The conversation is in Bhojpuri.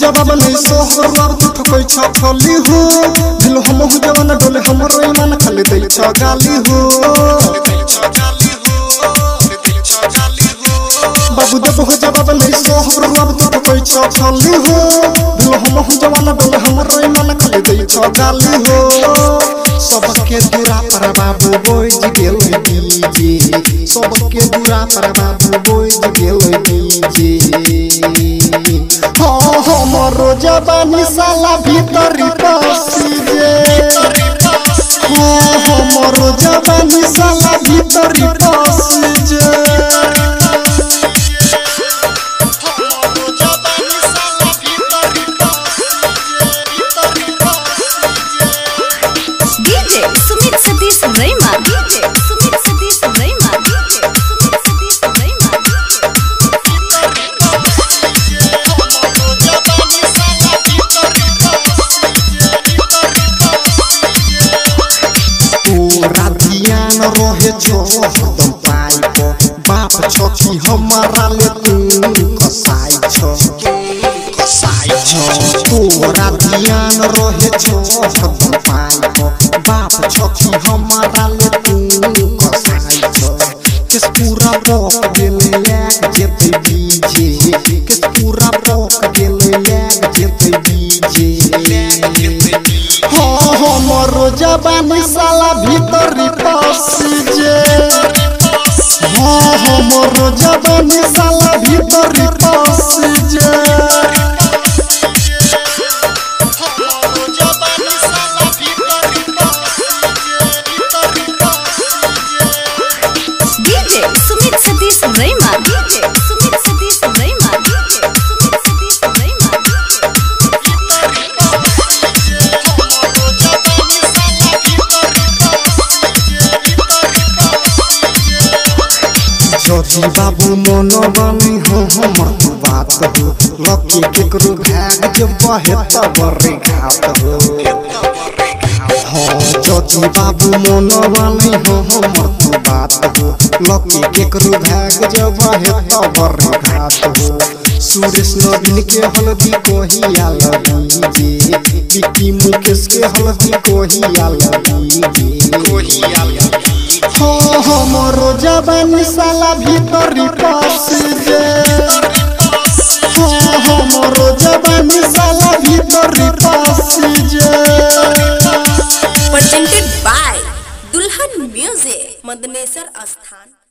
जवाब नहीं सोहर अब तू ठोकै छ फली हो दिल हम हो जवान डोले हमरो ईमान खाली दै छ गाली हो बाबू देव हो जवाब नहीं सोहर अब तू ठोकै छ फली हो दिल हम हो जवान डोले हमरो ईमान खाली दै छ गाली हो सबके दूरा पर बाबू बोइज गेल डीजे सबके दूरा पर बाबू बोइज गेल डीजे हमरो जवानी साला भीतरी पसी जे हमरो जवानी साला भीतरी पसी जे DJ Sumit Satish रैमा DJ Sumit Satish रैमा DJ Sumit Satish रैमा राधियान रहे छो हरदम पाई को बाप छोटी हमारा ले तू कसाई छो तू राधियान रहे छो हरदम पाई को बाप छोटी हमारा ले तू कसाई छो किस पूरा रोक गेले एक जेते डीजे किस पूरा रोक गेले एक जेते डीजे हमरो जवानी साला भीतरी पसी जे हमरो जवानी साला भीतरी पसी जे DJ Sumit Satish रैमा DJ Sumit Satish रैमा DJ Sumit Satish रैमा जोजी बाबू मनोबनी हो हमर तू बात हो लकी केकरो भाग जब बहे तब रे घात हो जोजी बाबू मनोबनी हो हमर तू बात हो लकी केकरो भाग जब बहे तब रे घात हो सुरेश नवीन के हल्दी कोहिया लगी जे बिक्की मुकेश के हल्दी कोहिया लगी जे हमरो जवानी साला भीतरी पसी जे हमरो जवानी साला भीतरी पसी जे presented by दुल्हन म्यूजिक मदनेसर स्थान।